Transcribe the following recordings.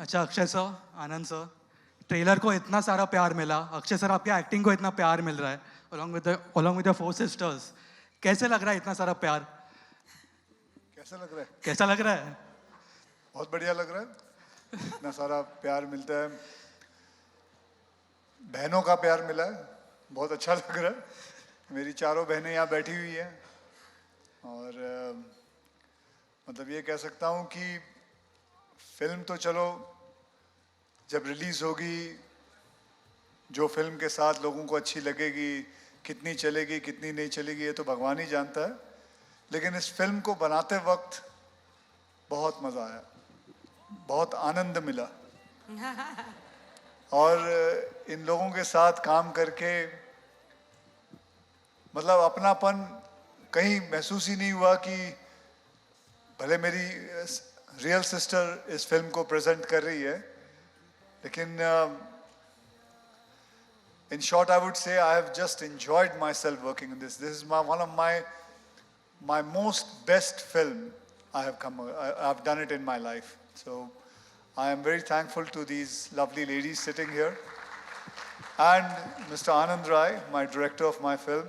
अच्छा अक्षय सर, आनंद sir, trailer को इतना सारा प्यार मिला, अक्षय सर आपकी एक्टिंग को इतना प्यार मिल रहा है along with the four sisters, कैसे लग रहा है इतना सारा प्यार? कैसा लग रहा है? कैसा लग रहा है? बहुत बढ़िया लग रहा है, इतना सारा प्यार मिलता है, बहनों का प्यार मिला है, बहुत अच्छा लग रहा है। मेरी चारों बहनें यहाँ बैठी हुई हैं और मतलब ये कह सकता हूँ कि फिल्म तो चलो जब रिलीज होगी, जो फिल्म के साथ लोगों को अच्छी लगेगी, कितनी चलेगी कितनी नहीं चलेगी ये तो भगवान ही जानता है, लेकिन इस फिल्म को बनाते वक्त बहुत मज़ा आया, बहुत आनंद मिला और इन लोगों के साथ काम करके मतलब अपनापन कहीं महसूस ही नहीं हुआ कि भले मेरी रियल सिस्टर इस फिल्म को प्रेजेंट कर रही है, लेकिन in short I would say I have just enjoyed myself working on this. This is one of my most best film I've done it in my life. So I am very thankful to these lovely ladies sitting here and Mr. Anand Rai, my director of my film,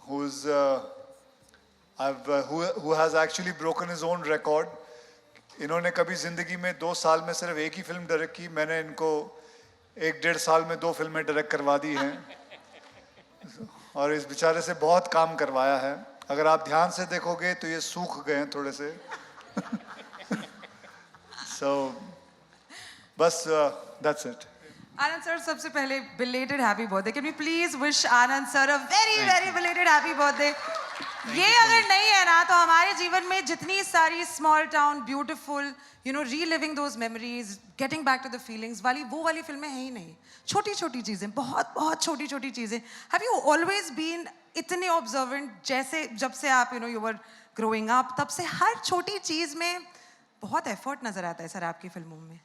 who has actually broken his own record. इन्होंने कभी जिंदगी में 2 साल में सिर्फ एक ही film direct की, मैंने इनको 1-1.5 साल में 2 फिल्में डायरेक्ट करवा दी हैं और इस बेचारे से बहुत काम करवाया है। अगर आप ध्यान से देखोगे तो ये सूख गए हैं थोड़े से so बस that's it. आनंद सर, सबसे पहले belated happy birthday. Can we please wish Anand sir a very belated happy birthday? ये अगर नहीं है ना तो हमारे जीवन में जितनी सारी small town beautiful, you know, reliving those memories, getting back to the feelings वो वाली फिल्में हैं ही नहीं। छोटी-छोटी चीजें, बहुत छोटी-छोटी चीजें। Have you always been इतने observant, जैसे जब से आप you were growing up, तब से हर छोटी चीज में बहुत effort नजर आता है सर आपकी फिल्मों में?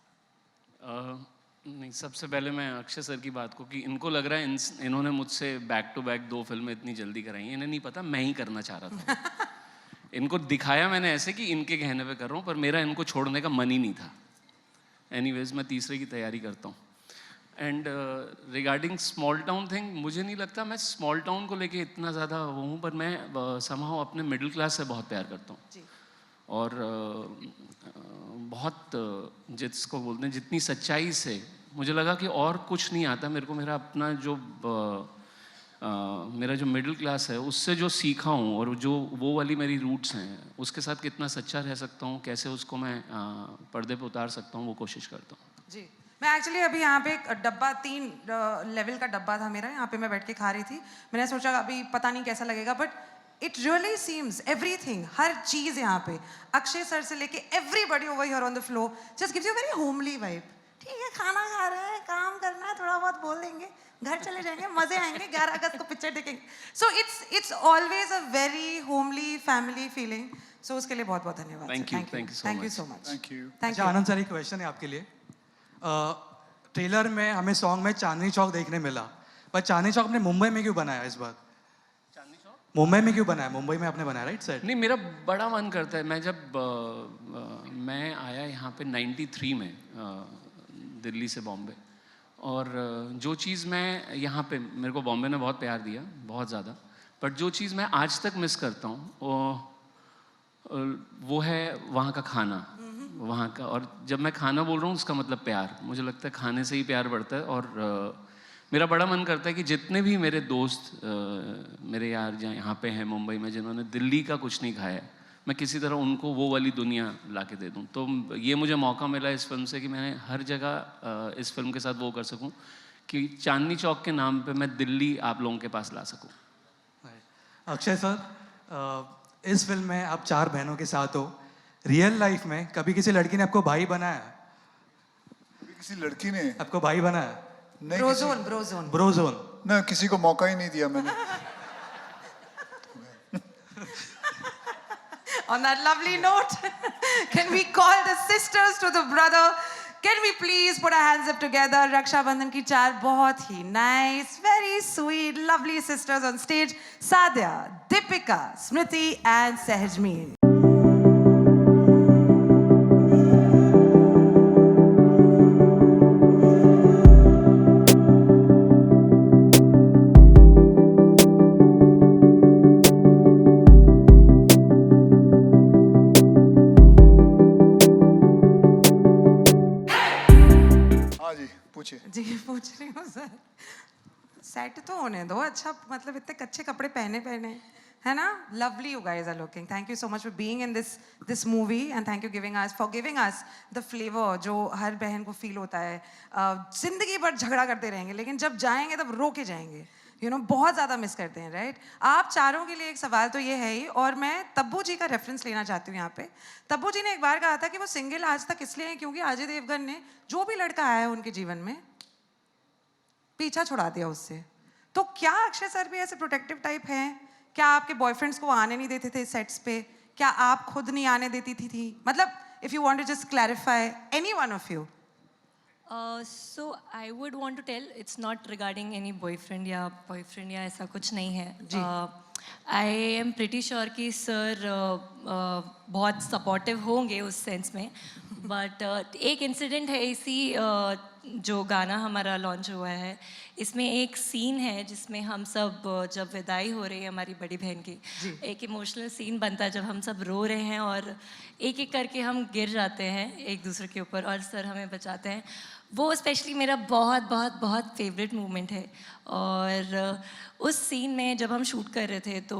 नहीं, सबसे पहले मैं अक्षय सर की बात को कि इनको लग रहा है इन्होंने मुझसे बैक टू बैक 2 फिल्में इतनी जल्दी कराई हैं, इन्हें नहीं पता मैं ही करना चाह रहा था इनको दिखाया मैंने ऐसे कि इनके कहने पे कर रहा हूँ, पर मेरा इनको छोड़ने का मन ही नहीं था। एनीवेज मैं तीसरे की तैयारी करता हूँ। And regarding small town thing, मुझे नहीं लगता मैं स्मॉल टाउन को लेके इतना ज़्यादा वो हूँ, पर मैं समहाउ अपने मिडिल क्लास से बहुत प्यार करता हूँ और बहुत जिसको बोलते हैं जितनी सच्चाई से मुझे लगा कि और कुछ नहीं आता मेरे को, मेरा अपना जो मेरा जो मिडिल क्लास है उससे जो सीखा हूँ और जो वो वाली मेरी रूट्स हैं उसके साथ कितना सच्चा रह सकता हूँ, कैसे उसको मैं पर्दे पे उतार सकता हूँ, वो कोशिश करता हूँ। जी, मैं एक्चुअली अभी यहाँ पे एक डब्बा 3 लेवल का डब्बा था मेरा, यहाँ पे मैं बैठ के खा रही थी। मैंने सोचा अभी पता नहीं कैसा लगेगा, but It really seems everything, हर चीज यहाँ पे अक्षय सर से लेके everybody over here on the floor just gives you a very homely vibe. ठीक है, खाना खा रहे हैं, काम करना है, थोड़ा बहुत बोल देंगे, घर चले जाएंगे, मजे आएंगे, 11 अगस्त को पिक्चर देखेंगे. So it's always a very homely family feeling. So उसके लिए बहुत बहुत धन्यवाद. Thank you so much. Thank you. अच्छा आनंद सर, एक क्वेश्चन है आपके लिए। ट्रेलर में हमें सॉन्ग में चांदनी चौक देखने मिला, पर चांदनी चौक आपने मुंबई में क्यों बनाया इस बार? मुंबई में क्यों बनाया? मुंबई में आपने बनाया, राइट सर? नहीं, मेरा बड़ा मन करता है। मैं जब मैं आया यहाँ पे 93 में दिल्ली से बॉम्बे, और जो चीज़ मैं यहाँ पे, मेरे को बॉम्बे ने बहुत प्यार दिया, बहुत ज़्यादा, बट जो चीज़ मैं आज तक मिस करता हूँ वो है वहाँ का खाना, वहाँ का। और जब मैं खाना बोल रहा हूँ उसका मतलब प्यार, मुझे लगता है खाने से ही प्यार बढ़ता है। और मेरा बड़ा मन करता है कि जितने भी मेरे दोस्त मेरे यार यहाँ पे हैं मुंबई में जिन्होंने दिल्ली का कुछ नहीं खाया, मैं किसी तरह उनको वो वाली दुनिया ला के दे दूँ। तो ये मुझे मौका मिला इस फिल्म से कि मैं हर जगह इस फिल्म के साथ वो कर सकूँ कि चांदनी चौक के नाम पे मैं दिल्ली आप लोगों के पास ला सकूँ। अक्षय सर, इस फिल्म में आप 4 बहनों के साथ हो, रियल लाइफ में कभी किसी लड़की ने आपको भाई बनाया? किसी लड़की ने आपको भाई बनाया? ब्रोजोन ना, किसी को मौका ही नहीं दिया मैंने। On that lovely note, can we call the sisters to the brother? Can we please put our hands up together? Raksha Bandhan की 4 बहुत ही nice, very sweet, lovely sisters on stage. Sadhya, Deepika, Smriti and Sehajmeen. पूछिए। जी पूछ रही हूँ sir, set तो होने दो अच्छा, मतलब इतने कच्चे कपड़े पहने पहने है ना। Lovely you guys are looking, thank you so much for being in this movie and thank you giving us the flavour जो हर बहन को फील होता है। जिंदगी भर झगड़ा करते रहेंगे लेकिन जब जाएंगे तब रो के जाएंगे, यू नो बहुत ज़्यादा मिस करते हैं, राइट। आप चारों के लिए एक सवाल तो ये है ही, और मैं तब्बू जी का रेफरेंस लेना चाहती हूँ यहाँ पे। तब्बू जी ने एक बार कहा था कि वो सिंगल आज तक इसलिए हैं क्योंकि अजय देवगन ने जो भी लड़का आया है उनके जीवन में पीछा छुड़ा दिया उससे। तो क्या अक्षय सर भी ऐसे प्रोटेक्टिव टाइप हैं? क्या आपके बॉयफ्रेंड्स को आने नहीं देते थे सेट्स पे? क्या आप खुद नहीं आने देती थी? मतलब if you want to just clarify any one of you. So I would want to tell it's not regarding any boyfriend या ऐसा कुछ नहीं है. I am pretty sure कि सर बहुत सपोर्टिव होंगे उस सेंस में, बट एक इंसिडेंट है इसी जो गाना हमारा लॉन्च हुआ है इसमें एक सीन है जिसमें हम सब जब विदाई हो रही है हमारी बड़ी बहन की, एक इमोशनल सीन बनता है जब हम सब रो रहे हैं और एक एक करके हम गिर जाते हैं एक दूसरे के ऊपर और सर हमें बचाते हैं. वो स्पेशली मेरा बहुत बहुत बहुत फेवरेट मोमेंट है. और उस सीन में जब हम शूट कर रहे थे तो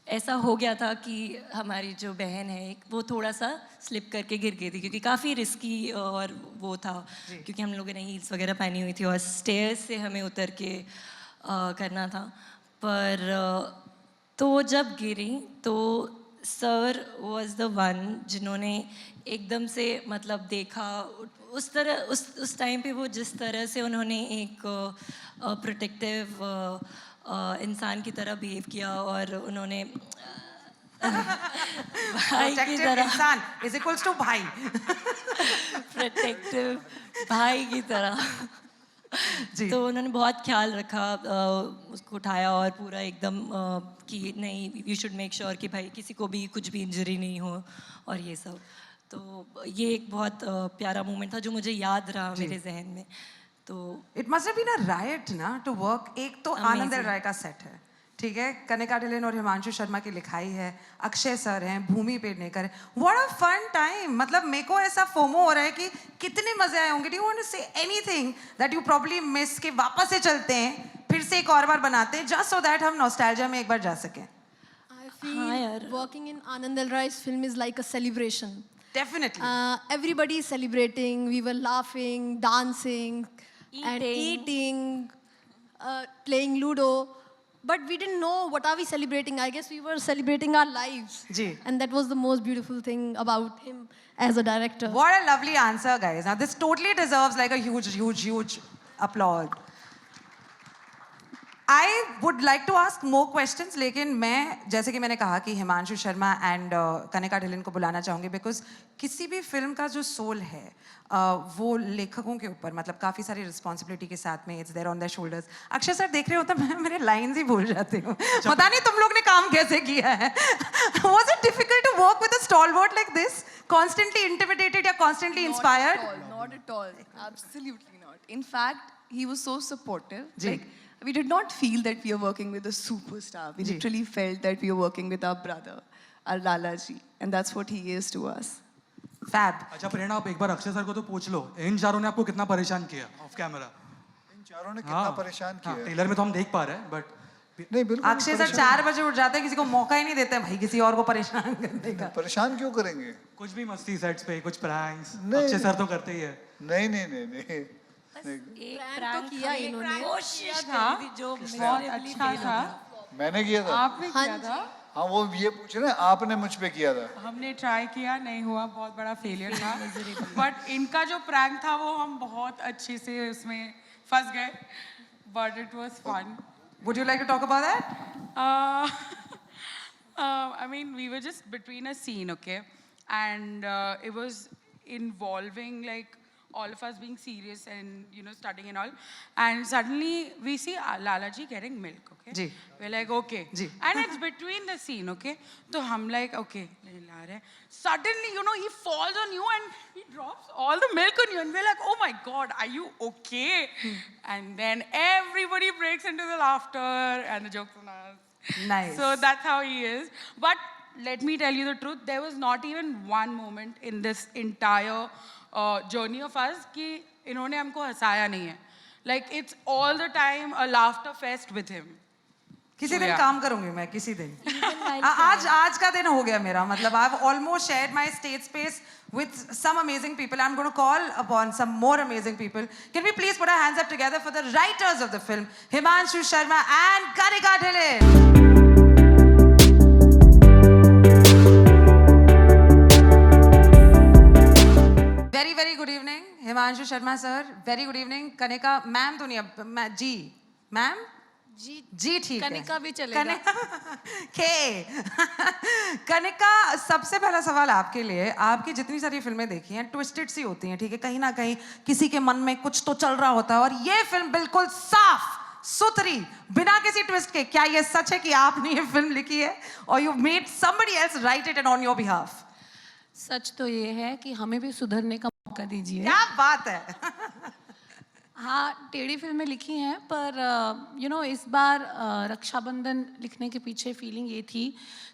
ऐसा हो गया था कि हमारी जो बहन है वो थोड़ा सा स्लिप करके गिर गई थी क्योंकि काफ़ी रिस्की और वो था क्योंकि हम लोगों ने हील्स वगैरह पहनी हुई थी और स्टेयर्स से हमें उतर के करना था. पर तो जब गिरी तो सर वाज द वन जिन्होंने एकदम से मतलब देखा उस तरह उस टाइम पे वो जिस तरह से उन्होंने एक प्रोटेक्टिव इंसान की तरह बिहेव किया और उन्होंने भाई की तरह इंसान इज इक्वल्स टू भाई प्रोटेक्टिव भाई की तरह जी. तो उन्होंने बहुत ख्याल रखा, उसको उठाया और पूरा एकदम कि नहीं यू शुड मेक श्योर कि भाई किसी को भी कुछ भी इंजरी नहीं हो और ये सब. तो ये एक बहुत प्यारा मोमेंट था जो मुझे याद रहा मेरे जहन में. तो it must have been a right ना टू वर्क. एक तो आनंद एल राय का सेट है, ठीक है, कनिका ढिल्लन और हिमांशु शर्मा की लिखाई है, अक्षय सर हैं, भूमि पेडनेकर है. What a fun time. मतलब मेरे को ऐसा फोमो हो रहा है कि कितने मजे आए होंगे. Do you want to say anything that you probably miss के वापस से चलते हैं फिर से एक और बार बनाते हैं जस्ट सो दैट हम नॉस्टैल्जिया में एक बार जा सकें. I feel working in Anand L Rai's film is like a celebration. Definitely. Everybody is celebrating. We were laughing, dancing, and eating, playing Ludo. But we didn't know what are we celebrating. I guess we were celebrating our lives. Ji. And that was the most beautiful thing about him as a director. What a lovely answer, guys. Now this totally deserves like a huge applaud. I would like to ask more questions, लेकिन मैं जैसे कि मैंने कहा कि Himanshu Sharma and Kanika Dhillon को बुलाना चाहूँगी बिकॉज किसी भी फिल्म का जो सोल है वो लेखकों के ऊपर मतलब काफ़ी सारी रिस्पॉन्सिबिलिटी के साथ में it's there on their shoulders. Akshay sir देख रहे हो तो मैं मेरे लाइन्स ही भूल जाती हूँ. पता नहीं तुम लोग ने काम कैसे किया है. Was it difficult to work with a stalwart like this? Constantly intimidated या constantly inspired? Not at all. Absolutely not. In fact, he was so supportive. Ji. Like, we did not feel that we are working with a superstar. We ji. literally felt that we are working with our brother, our Lala ji. And that's what he is to us. Fab. अच्छा प्रेरणा, आप एक बार Akshay sir को तो पूछ लो, इन चारों ने आपको कितना परेशान किया ऑफ कैमरा? इन चारों ने कितना परेशान किया है? ट्रेलर में तो हम देख पा रहे हैं बट नहीं बिल्कुल अक्षय सर 4 बजे उठ जाते हैं, किसी को मौका ही नहीं देते हैं भाई किसी और को परेशान करने का. परेशान क्यों करेंगे? कुछ भी मस्ती सेट्स पे, कुछ प्रैंक्स नहीं। अक्षय सर तो करते ही है. नहीं नहीं नहीं नहीं एक Prank prank तो किया इन्होंने. कोशिश करी थी जो memorably fail हो गया. मैंने किया था. आपने किया था. हाँ वो ये पूछ रहे हैं, आपने मुझ पे किया था. हमने ट्राई किया, नहीं हुआ, बहुत बड़ा फेलियर था. बट इनका जो प्रैंक था वो हम बहुत अच्छे से उसमें फंस गए. But it was fun. Would you like to talk about that? I mean, we were just between a scene, okay? And it was involving like all of us being serious and, you know, studying and all. And suddenly we see Lala ji getting milk, okay? जी. We're like, okay. जी. And it's between the scene, okay? So hum like, okay, ला रहे हैं. Suddenly, you know, he falls on you and he drops all the milk on you. And we're like, oh my God, are you okay? And then everybody breaks into the laughter and the jokes on us. Nice. So that's how he is. But let me tell you the truth, there was not even one moment in this entire journey of us कि इन्होंने हमको हंसाया नहीं है. Like it's all the time a laughter fest with him. किसी दिन काम करूंगी मैं, किसी दिन. आज का दिन हो गया मेरा, मतलब I've almost shared my stage space with some amazing people. I'm going to call upon some more amazing people. Can we please put our hands up together for the writers of the film, Himanshu Sharma and Kanika Dhillon. Very, very good evening, Himanshu Sharma sir. Very good evening, Kanika ma'am. दुनिया जी ma'am जी ठीक है. कनिका भी चलेगा. कनिका, सबसे पहला सवाल आपके लिए. आपकी जितनी सारी फिल्में देखी हैं ट्विस्टेड सी होती हैं, ठीक है, कहीं ना कहीं किसी के मन में कुछ तो चल रहा होता है, और ये फिल्म बिल्कुल साफ सुथरी बिना किसी ट्विस्ट के. क्या ये सच है कि आपने ये फिल्म लिखी है और you made somebody else write it and on your behalf? सच तो ये है कि हमें भी सुधरने का मौका दीजिए. क्या बात है. हाँ, टेढ़ी फिल्में लिखी हैं, पर यू नो इस बार रक्षाबंधन लिखने के पीछे फीलिंग ये थी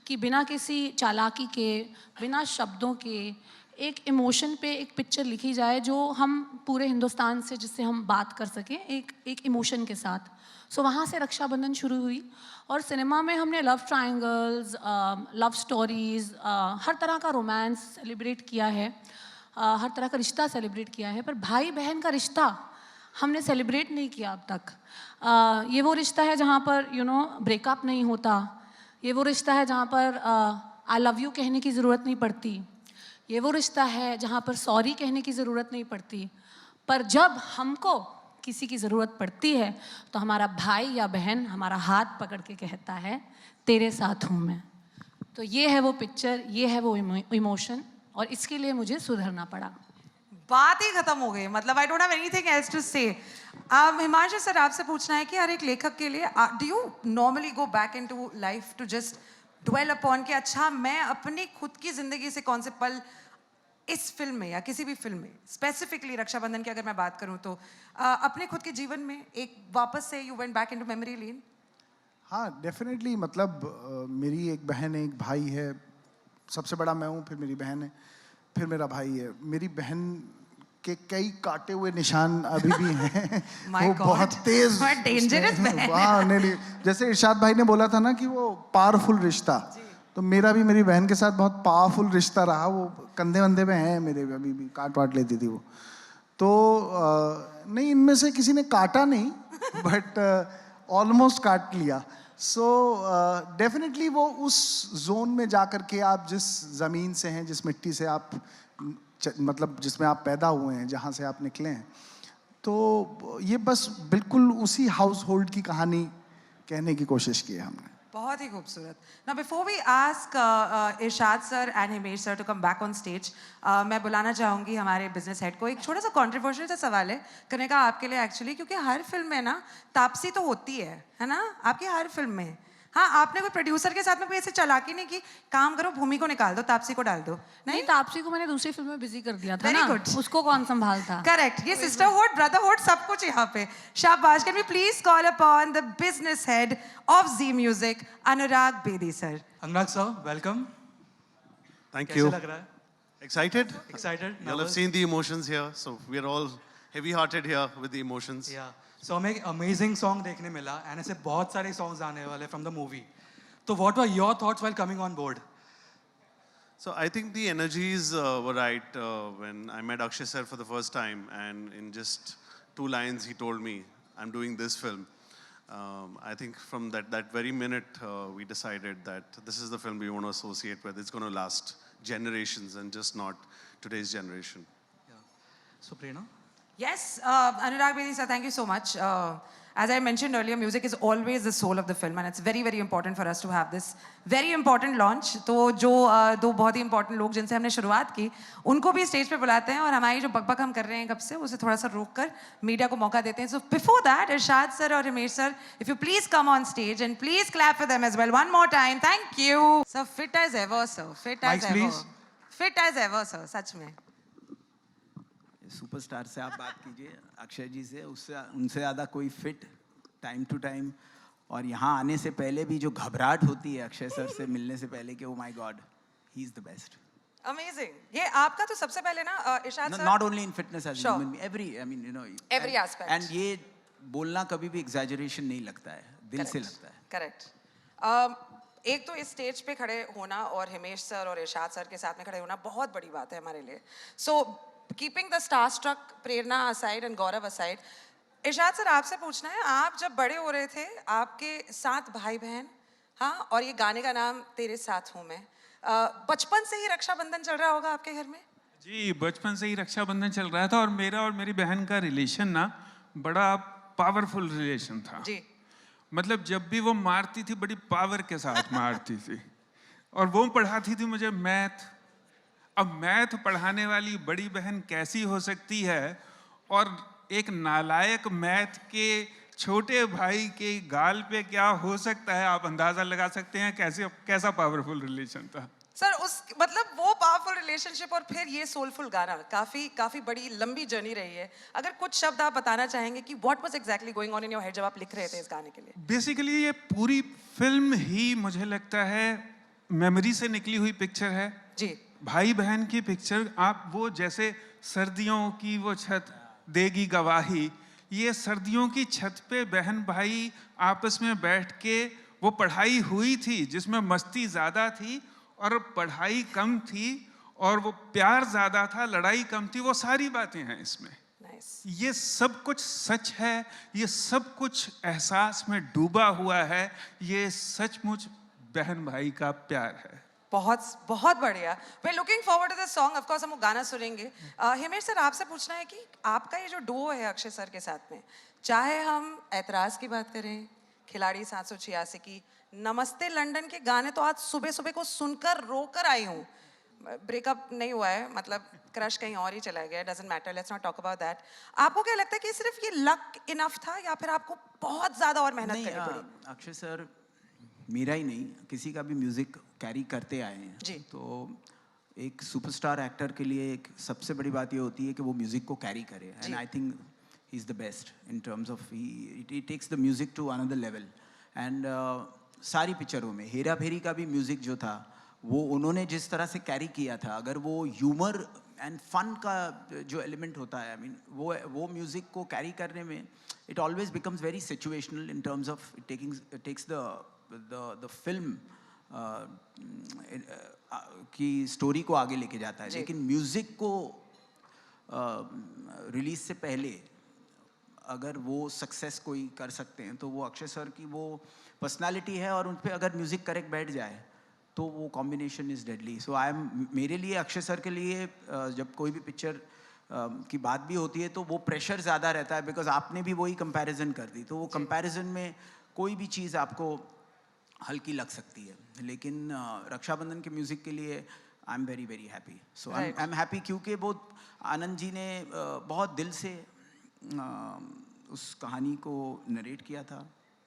कि बिना किसी चालाकी के, बिना शब्दों के, एक इमोशन पे एक पिक्चर लिखी जाए जो हम पूरे हिंदुस्तान से, जिससे हम बात कर सकें एक इमोशन के साथ. सो वहाँ से रक्षाबंधन शुरू हुई, और सिनेमा में हमने लव ट्रायंगल्स, लव स्टोरीज़, हर तरह का रोमांस सेलिब्रेट किया है, हर तरह का रिश्ता सेलिब्रेट किया है, पर भाई बहन का रिश्ता हमने सेलिब्रेट नहीं किया अब तक. ये वो रिश्ता है जहाँ पर ब्रेकअप नहीं होता. ये वो रिश्ता है जहाँ पर आई लव यू कहने की ज़रूरत नहीं पड़ती. ये वो रिश्ता है जहाँ पर सॉरी कहने की ज़रूरत नहीं पड़ती. पर जब हमको किसी की ज़रूरत पड़ती है तो हमारा भाई या बहन हमारा हाथ पकड़ के कहता है तेरे साथ हूँ मैं. तो ये है वो पिक्चर, ये है वो इमोशन, और इसके लिए मुझे सुधरना पड़ा. बात ही खत्म हो गई. मतलब I don't have anything else to say. Himanshu sir, आपसे पूछना है कि हर एक लेखक के लिए do you normally go back into life to just dwell upon कि अच्छा मैं अपनी खुद की जिंदगी से कौन से पल इस फिल्म में या किसी भी फिल्म में, स्पेसिफिकली रक्षाबंधन की अगर मैं बात करूं तो अपने खुद के जीवन में एक वापस से you went back into memory lane? हाँ, डेफिनेटली. मतलब मेरी एक बहन है, एक भाई है. सबसे बड़ा मैं हूँ, फिर मेरी बहन है, फिर मेरा भाई है. मेरी बहन के कई काटे हुए निशान अभी भी हैं. वो बहुत तेज, डेंजरस बहन है. हाँ, नहीं, जैसे इरशाद भाई ने बोला था ना कि वो पावरफुल रिश्ता, तो मेरा भी मेरी बहन के साथ बहुत पावरफुल रिश्ता रहा. वो कंधे वंधे पे हैं मेरे, अभी भी काट वाट लेती थी वो. तो नहीं, इनमें से किसी ने काटा नहीं, बट ऑलमोस्ट काट लिया. सो डेफिनेटली वो उस जोन में जा कर के, आप जिस ज़मीन से हैं, जिस मिट्टी से आप मतलब जिसमें आप पैदा हुए हैं, जहाँ से आप निकले हैं, तो ये बस बिल्कुल उसी हाउस होल्ड की कहानी कहने की कोशिश की है हमने. बहुत ही खूबसूरत. Now before we ask Irshad sir and Himesh sir to come back on stage, मैं बुलाना चाहूँगी हमारे बिजनेस हेड को. एक छोटा सा कंट्रोवर्शियल सा सवाल है करने का आपके लिए एक्चुअली, क्योंकि हर फिल्म में ना तापसी तो होती है ना, आपकी हर फिल्म में. हाँ, आपने कोई प्रोड्यूसर के साथ में कोई ऐसे चालाकी नहीं की, काम करो भूमि को निकाल दो, तापसी को डाल दो? नहीं, तापसी को मैंने दूसरी फिल्म में बिजी कर दिया था. Very ना, good. उसको कौन संभालता? करेक्ट. ये सिस्टरहुड, ब्रदरहुड, सब कुछ यहाँ पे. शाबाश. Can we please call upon the business head of Zee music, Anurag Bedi sir. Anurag sir, welcome. Thank you. कैसे लग रहा है? Excited? Excited? You all have seen the emotions here, so we are all heavy-hearted here with the emotions. Yeah. So हमें एक amazing song देखने मिला, and ऐसे बहुत सारे सॉन्ग्स आने वाले फ्रॉम द मूवी. तो what were your thoughts while coming on board? So I think the energies were right when I met Akshay sir for the first time, and in just 2 lines he told me, "I'm doing this film." I think from that very minute we decided that this is the film we want to associate with. It's going to last generations and just not today's generation. So Prerna? Yes, Anurag Bedi sir, thank you so much. As I mentioned earlier, music is always the soul of the film, and it's very, very important for us to have this very important launch. तो जो दो बहुत ही important लोग जिनसे हमने शुरुआत की, उनको भी स्टेज पे बुलाते हैं, और हमारी जो बकबक हम कर रहे हैं कब से, उसे थोड़ा सा रोक कर मीडिया को मौका देते हैं. So before that, Irshad sir और Himesh sir, if you please come on stage and please clap for them as well one more time. Thank you. Sir, fit as ever, sir. Fit as Mics, ever. please. Fit as ever, sir. सच में. Superstar से आप बात कीजिए, अक्षय जी से, उससे उनसे ज़्यादा कोई फिट, टाइम टू टाइम. और यहाँ आने से पहले भी जो घबराहट होती है अक्षय सर से मिलने से पहले कि oh my God, he is the best. Amazing. ये आपका तो सबसे पहले ना इरशाद sir, Not only in fitness as a Sure. human being, I mean, you know, Every aspect. And ये बोलना कभी भी exaggeration नहीं लगता है, दिल से लगता है. करेक्ट। एक तो इस स्टेज पे खड़े होना और हिमेश सर और इरशाद सर के साथ में खड़े होना बहुत बड़ी बात है हमारे लिए। So keeping the star struck Prerna aside and Gaurav aside, Irshad sir आपसे पूछना है, आप जब बड़े हो रहे थे, आपके 7 भाई बहन, हाँ, और ये गाने का नाम तेरे साथ हूँ मैं, बचपन से ही रक्षाबंधन चल रहा होगा आपके घर में? जी, बचपन से ही रक्षाबंधन चल रहा था और मेरा और मेरी बहन का रिलेशन ना बड़ा पावरफुल रिलेशन था। जी। मतलब जब भी वो मारती थी बड़ी पावर के साथ मारती थी और वो पढ़ाती थी मुझे मैथ। अब मैथ पढ़ाने वाली बड़ी बहन कैसी हो सकती है और एक नालायक मैथ के छोटे भाई के गाल पे क्या हो सकता है, आप अंदाजा लगा सकते हैं कैसा पावरफुल रिलेशन था। सर उस मतलब वो पावरफुल रिलेशनशिप और फिर ये सोलफुल गाना, काफी बड़ी लंबी जर्नी रही है। अगर कुछ शब्द आप बताना चाहेंगे कि what was exactly going on in your head जब आप लिख रहे थे इस गाने के लिए? बेसिकली ये पूरी फिल्म ही मुझे लगता है मेमोरी से निकली हुई पिक्चर है जी। भाई बहन की पिक्चर। आप वो जैसे सर्दियों की वो छत देगी गवाही, ये सर्दियों की छत पे बहन भाई आपस में बैठ के वो पढ़ाई हुई थी जिसमें मस्ती ज़्यादा थी और पढ़ाई कम थी और वो प्यार ज़्यादा था, लड़ाई कम थी, वो सारी बातें हैं इसमें। ये सब कुछ सच है, ये सब कुछ एहसास में डूबा हुआ है, ये सचमुच बहन भाई का प्यार है। बहुत बहुत बढ़िया। We looking forward to the song, of course हम वो गाना सुनेंगे। हिमेश सर आपसे पूछना है कि आपका ये जो डुओ है अक्षय सर के साथ में, चाहे हम ऐतराज़ की बात करें, खिलाड़ी 786 की, नमस्ते लंदन के गाने, तो आज सुबह सुबह को सुनकर रोकर आई हूँ। ब्रेकअप नहीं हुआ है, मतलब क्रश कहीं और ही चला गया, doesn't matter, let's not talk about that. आपको क्या लगता है कि सिर्फ ये लक इनफ था या फिर आपको बहुत ज़्यादा और मेहनत करनी पड़ी? अक्षय सर मेरा ही नहीं, किसी का भी म्यूजिक कैरी करते आए हैं जी। तो एक सुपरस्टार एक्टर के लिए एक सबसे बड़ी बात ये होती है कि वो म्यूजिक को कैरी करे, and I think he is the best in terms of he takes the music to another level. And सारी पिक्चरों में हेरा फेरी का भी म्यूजिक जो था वो उन्होंने जिस तरह से कैरी किया था, अगर वो ह्यूमर एंड फन का जो एलिमेंट होता है, आई मीन वो म्यूजिक को कैरी करने में it always becomes very situational in terms of takes the film की स्टोरी को आगे लेके जाता है। लेकिन म्यूजिक को रिलीज से पहले अगर वो सक्सेस कोई कर सकते हैं तो वो अक्षय सर की वो पर्सनालिटी है, और उन पर अगर म्यूजिक करेक्ट बैठ जाए तो वो कॉम्बिनेशन इज़ डेडली। सो मेरे लिए अक्षय सर के लिए जब कोई भी पिक्चर की बात भी होती है तो वो प्रेशर ज़्यादा रहता है, बिकॉज आपने भी वही कंपैरिजन कर दी, तो वो कंपैरिजन में कोई भी चीज़ आपको हल्की लग सकती है। लेकिन रक्षाबंधन के म्यूज़िक के लिए I am very very happy. So I am happy क्योंकि वो आनंद जी ने बहुत दिल से उस कहानी को नरेट किया था,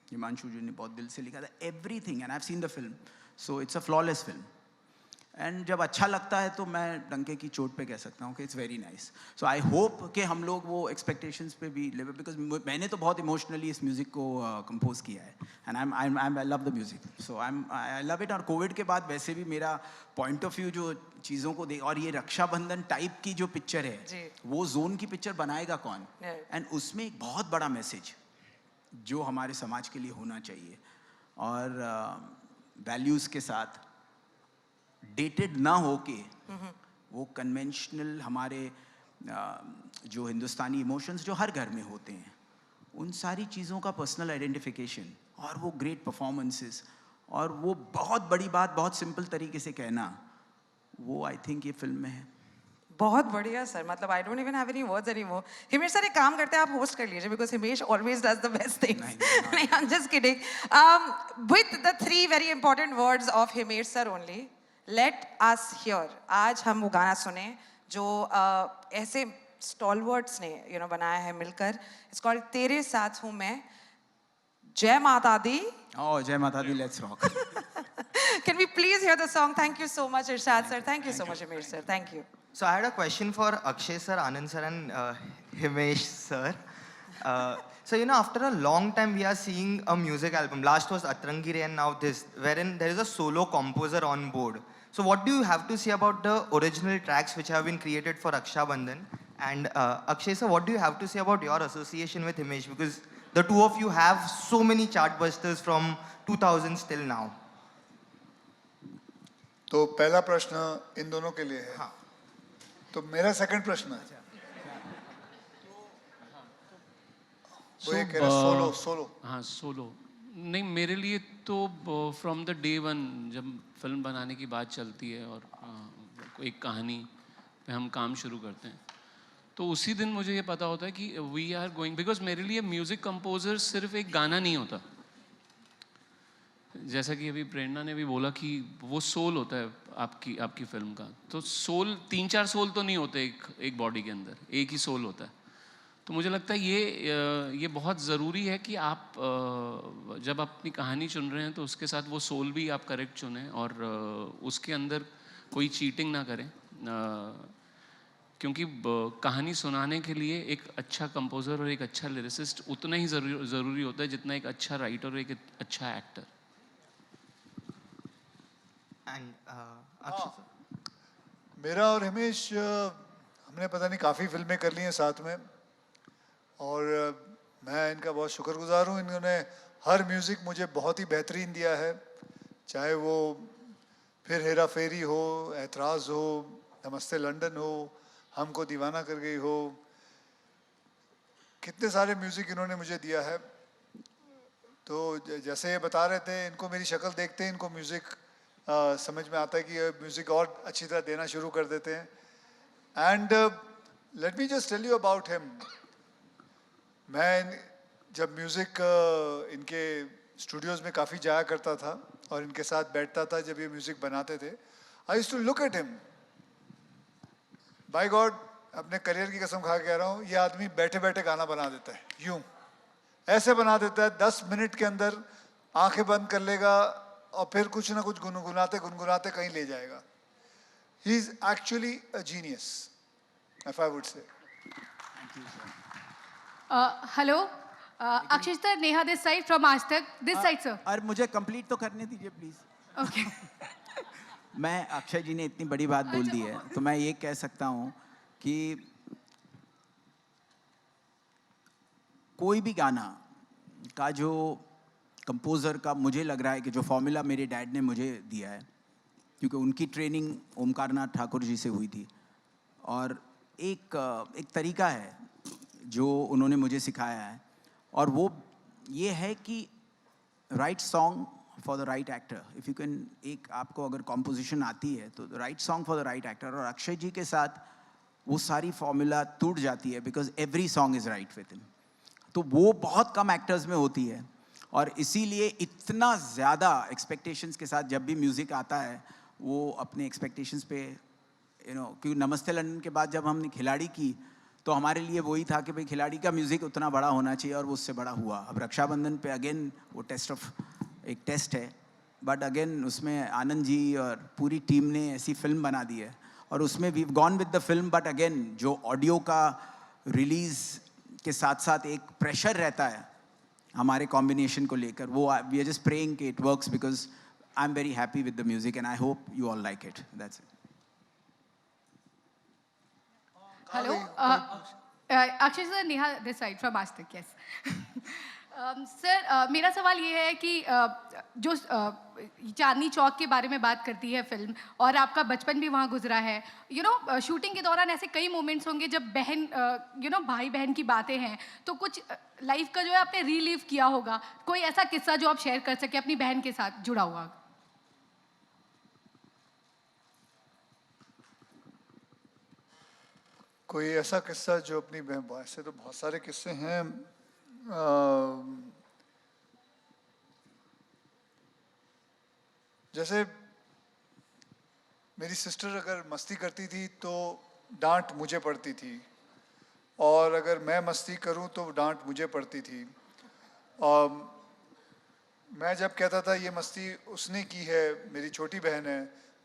हिमांशु जी ने बहुत दिल से लिखा था, everything, and I have seen the film, so it's a flawless film. And जब अच्छा लगता है तो मैं डंके की चोट पे कह सकता हूँ कि it's very nice. So I hope कि हम लोग वो एक्सपेक्टेशंस पे भी लिव, बिकॉज मैंने तो बहुत इमोशनली इस म्यूज़िक को कंपोज किया है, and I love the music, so I love it. और कोविड के बाद वैसे भी मेरा पॉइंट ऑफ व्यू जो चीज़ों को देख, और ये रक्षाबंधन टाइप की जो पिक्चर है वो जोन की पिक्चर बनाएगा कौन, एंड उसमें एक बहुत बड़ा मैसेज जो हमारे समाज के लिए होना चाहिए, और वैल्यूज़ के साथ डेटेड ना हो के वो कन्वेंशनल हमारे जो हिंदुस्तानी इमोशंस जो हर घर में होते हैं उन सारी चीज़ों का पर्सनल आइडेंटिफिकेशन, और वो ग्रेट परफॉर्मेंसेस, और वो बहुत बड़ी बात बहुत सिंपल तरीके से कहना, वो आई थिंक ये फिल्म में है। बहुत बढ़िया सर, मतलब I don't even have any words anymore. Himesh sir एक काम करते हैं, आप होस्ट कर लीजिए, because Himesh always does the best things. नहीं, I am just kidding. With the 3 very important words of Himesh sir only, let us hear. आज हम वो गाना सुने जो ऐसे स्टॉलवर्ड्स ने बनाया है मिलकर। इट्स कॉल्ड तेरे साथ हूँ मैं। जय माता दी। Oh, Jai Mata Di, let's rock. Can we please hear the song? Thank you so much, Irshad sir. Thank you so much, Himesh sir. Thank you. So I had a question for Akshay sir, Anand sir, and Himesh sir. So after a long time we are seeing a music album. Last was Atrangi Re and now this, wherein there is a solo composer on board. So what do you have to say about the original tracks which have been created for Raksha Bandhan? And Akshay sir, what do you have to say about your association with Himesh? Because the two of you have so many chartbusters from 2000s till now. तो पहला प्रश्न इन दोनों के लिए है। हाँ। तो मेरा सेकंड प्रश्न है। वो ये कह रहा सोलो सोलो। हाँ सोलो नहीं, मेरे लिए तो फ्रॉम द डे वन जब फिल्म बनाने की बात चलती है और एक कहानी पे हम काम शुरू करते हैं तो उसी दिन मुझे ये पता होता है कि वी आर गोइंग, बिकॉज मेरे लिए म्यूज़िक कंपोजर सिर्फ एक गाना नहीं होता, जैसा कि अभी प्रेरणा ने भी बोला कि वो सोल होता है आपकी फिल्म का। तो सोल 3-4 सोल तो नहीं होते एक बॉडी के अंदर, एक ही सोल होता है। तो मुझे लगता है ये बहुत ज़रूरी है कि आप जब अपनी कहानी चुन रहे हैं तो उसके साथ वो सोल भी आप करेक्ट चुनें और उसके अंदर कोई चीटिंग ना करें, क्योंकि कहानी सुनाने के लिए एक अच्छा कंपोज़र और एक अच्छा लिरिसिस्ट उतना ही ज़रूरी होता है जितना एक अच्छा राइटर और एक अच्छा एक्टर। मेरा और हिमेश हमने पता नहीं काफ़ी फिल्में कर ली हैं साथ में और मैं इनका बहुत शुक्रगुजार हूँ। इन्होंने हर म्यूज़िक मुझे बहुत ही बेहतरीन दिया है, चाहे वो फिर हेरा फेरी हो, एतराज़ हो, नमस्ते लंदन हो, हमको दीवाना कर गई हो, कितने सारे म्यूज़िक इन्होंने मुझे दिया है। तो जैसे ये बता रहे थे, इनको मेरी शक्ल देखते ही इनको म्यूज़िक समझ में आता है कि ये म्यूज़िक और अच्छी तरह देना शुरू कर देते हैं। And let me just tell you about him. मैं जब म्यूज़िक इनके स्टूडियोज़ में काफ़ी जाया करता था और इनके साथ बैठता था जब ये म्यूज़िक बनाते थे, I used to look at him. By god, अपने करियर की कसम खा के कह रहा हूँ, ये आदमी बैठे बैठे गाना बना देता है, यूं ऐसे बना देता है। 10 मिनट के अंदर आंखें बंद कर लेगा और फिर कुछ ना कुछ गुनगुनाते गुनगुनाते कहीं ले जाएगा। He is actually a genius, if I would say. Hello Akshay sir, Neha this side from आज तक, दिस साइड सर। और मुझे कंप्लीट तो करने दीजिए प्लीज। ओके। मैं अक्षय जी ने इतनी बड़ी बात बोल दी है तो मैं ये कह सकता हूँ कि कोई भी गाना का जो कंपोज़र का मुझे लग रहा है कि जो फॉर्मूला मेरे डैड ने मुझे दिया है, क्योंकि उनकी ट्रेनिंग ओमकार नाथ ठाकुर जी से हुई थी और एक तरीका है जो उन्होंने मुझे सिखाया है और वो ये है कि right song for the right actor. If you can, एक आपको अगर कॉम्पोजिशन आती है तो right song for the right actor, और अक्षय जी के साथ वो सारी फॉर्मूला टूट जाती है because every song is right with him. तो वो बहुत कम एक्टर्स में होती है और इसीलिए इतना ज़्यादा एक्सपेक्टेशंस के साथ जब भी म्यूज़िक आता है वो अपने एक्सपेक्टेशंस पे क्योंकि नमस्ते लंदन के बाद जब हमने खिलाड़ी की तो हमारे लिए वही था कि भाई खिलाड़ी का म्यूज़िक उतना बड़ा होना चाहिए और वो उससे बड़ा हुआ। अब रक्षाबंधन पे अगेन वो एक टेस्ट है, बट अगेन उसमें आनंद जी और पूरी टीम ने ऐसी फिल्म बना दी है और उसमें we gone with the film, but again जो ऑडियो का रिलीज़ के साथ साथ एक प्रेशर रहता है हमारे कॉम्बिनेशन को लेकर, वो वी आर जस्ट प्रेइंग कि it works because I am very happy with the music and I hope you all like it. That's it. Hello Akshay sir, Neha this side from आज तक। यस सर, मेरा सवाल ये है कि जो चांदनी चौक के बारे में बात करती है फिल्म और आपका बचपन भी वहाँ गुजरा है, शूटिंग के दौरान ऐसे कई मोमेंट्स होंगे जब बहन भाई बहन की बातें हैं, तो कुछ लाइफ का जो है आपने रीलिव किया होगा, कोई ऐसा किस्सा जो आप शेयर कर सके अपनी बहन के साथ जुड़ा हुआ? कोई ऐसा किस्सा जो अपनी बहन, ऐसे तो बहुत सारे किस्से हैं। जैसे मेरी सिस्टर अगर मस्ती करती थी तो डांट मुझे पड़ती थी और अगर मैं मस्ती करूं तो डांट मुझे पड़ती थी। मैं जब कहता था ये मस्ती उसने की है, मेरी छोटी बहन है,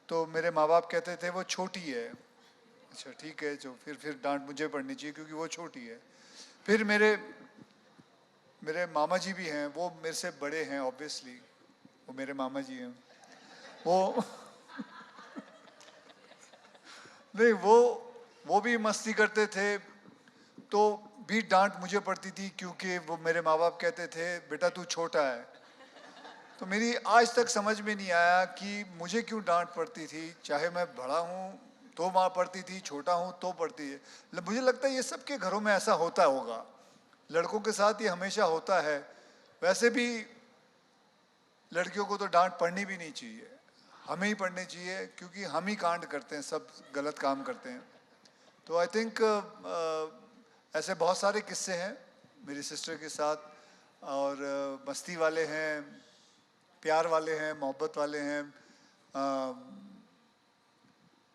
तो मेरे माँ बाप कहते थे वो छोटी है। अच्छा ठीक है, जो फिर डांट मुझे पड़नी चाहिए क्योंकि वो छोटी है। फिर मेरे मामा जी भी हैं, वो मेरे से बड़े हैं ऑब्वियसली, वो मेरे मामा जी हैं। वो नहीं, वो भी मस्ती करते थे, तो भी डांट मुझे पड़ती थी, क्योंकि वो मेरे माँ बाप कहते थे बेटा तू छोटा है। तो मेरी आज तक समझ में नहीं आया कि मुझे क्यों डांट पड़ती थी, चाहे मैं बड़ा हूँ तो माँ पड़ती थी, छोटा हूँ तो पड़ती है। मुझे लगता है ये सबके घरों में ऐसा होता होगा, लड़कों के साथ ये हमेशा होता है। वैसे भी लड़कियों को तो डांट पड़नी भी नहीं चाहिए, हमें ही पढ़ने चाहिए, क्योंकि हम ही कांड करते हैं, सब गलत काम करते हैं। तो आई थिंक ऐसे बहुत सारे किस्से हैं मेरी सिस्टर के साथ, और मस्ती वाले हैं, प्यार वाले हैं, मोहब्बत वाले हैं।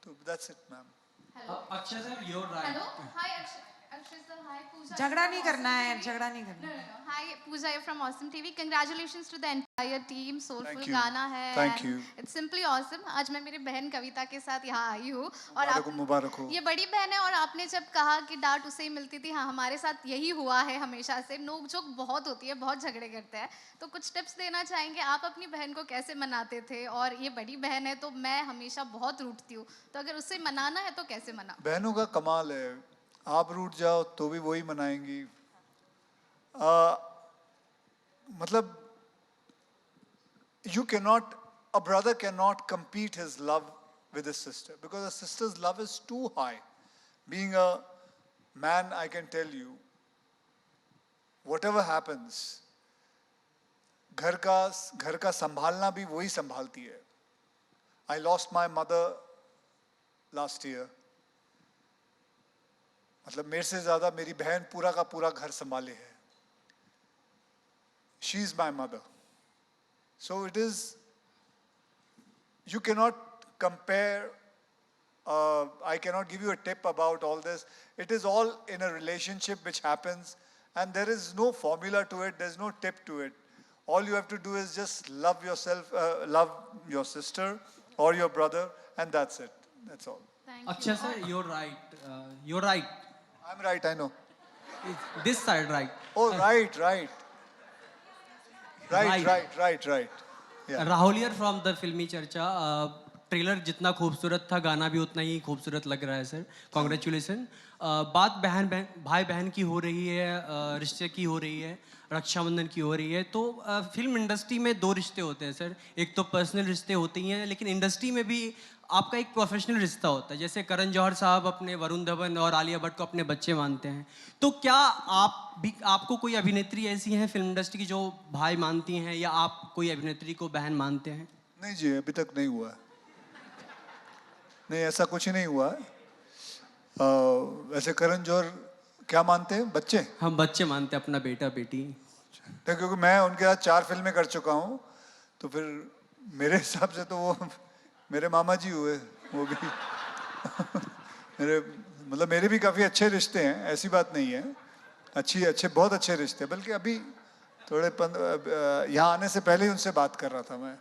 तो that's it ma'am. Akshay sir, your right. Hello, hi Akshay sir, hi Pooja. झगड़ा नहीं करना है, झगड़ा नहीं करना। हाय पूजा, you're from Awesome TV. Congratulations to the entire team. Soulful गाना है। Thank you. It's simply awesome. आज मैं मेरी बहन कविता के साथ यहाँ आई हूँ, और आप मुबारक हो। ये बड़ी बहन है, और आपने जब कहा कि डांट उसे ही मिलती थी, हाँ हमारे साथ यही हुआ है हमेशा से। नोक झोंक बहुत होती है, बहुत झगड़े करते हैं। तो कुछ टिप्स देना चाहेंगे, आप अपनी बहन को कैसे मनाते थे? और ये बड़ी बहन है तो मैं हमेशा बहुत रूठती हूँ, तो अगर उससे मनाना है तो कैसे मना? बहनों का कमाल है, आप रूठ जाओ तो भी वही मनाएंगी। मतलब you cannot, a brother cannot compete his love with his sister, because a sister's love is too high. Being a man, I can tell you, whatever happens, घर का संभालना भी वही संभालती है। I lost my mother last year. मतलब मेरे से ज़्यादा मेरी बहन पूरा का पूरा घर संभाले है। She is my mother. So it is, you cannot compare, I cannot give you a tip about all this. It is all in a relationship which happens, and there is no formula to it, there's no tip to it. All you have to do is just love yourself, love your sister or your brother, and that's it. That's all. Akshay sir, you're right. You're right. I'm right, I know. This side, right. Oh, right. Right. Yeah. Rahul here from the फिल्मी चर्चा। Trailer जितना खूबसूरत था, गाना भी उतना ही खूबसूरत लग रहा है सर। कॉन्ग्रेचुलेसन। बात भाई बहन की हो रही है, रिश्ते की हो रही है, रक्षाबंधन की हो रही है। तो फिल्म इंडस्ट्री में दो रिश्ते होते हैं सर, एक तो पर्सनल रिश्ते होते ही हैं, लेकिन इंडस्ट्री में भी आपका एक प्रोफेशनल रिश्ता होता है। जैसे करण जौहर साहब अपने वरुण धवन और आलिया भट्ट को अपने बच्चे मानते हैं, तो क्या आपको कोई अभिनेत्री ऐसी हैं फिल्म इंडस्ट्री की जो भाई मानती हैं, या आप कोई अभिनेत्री को बहन मानते हैं? नहीं जी, अभी तक नहीं हुआ। नहीं, ऐसा कुछ ही नहीं हुआ। वैसे करण जौहर क्या मानते हैं? बच्चे? हम बच्चे मानते हैं, अपना बेटा बेटी। क्योंकि मैं उनके साथ 4 फिल्में कर चुका हूँ, तो फिर मेरे हिसाब से तो वो मेरे मामा जी हुए, वो भी मेरे भी काफ़ी अच्छे रिश्ते हैं, ऐसी बात नहीं है। बहुत अच्छे रिश्ते, बल्कि अभी थोड़े यहाँ आने से पहले ही उनसे बात कर रहा था मैं।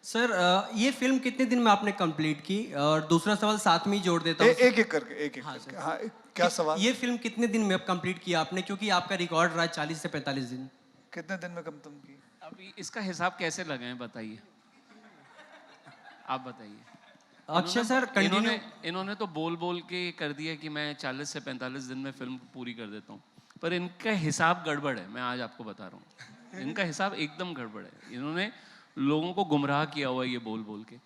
सर ये फिल्म कितने दिन में आपने कंप्लीट की? और दूसरा सवाल साथ में ही जोड़ देता हूँ। एक करके। हाँ, क्या सवाल? ये फिल्म कितने दिन में कंप्लीट किया आपने, क्योंकि आपका रिकॉर्ड रहा 40 से 45 दिन। कितने दिन में खत्म की? अभी इसका हिसाब कैसे लगाएं, बताइए, आप बताइए। अक्षय सर, इन्होंने तो बोल के कर दिया कि मैं 40 से 45 दिन में फिल्म पूरी कर देता हूँ, पर इनका हिसाब गड़बड़ है। मैं आज आपको बता रहा हूँ, इनका हिसाब एकदम गड़बड़ है। इन्होंने लोगों को गुमराह किया हुआ है ये बोल के।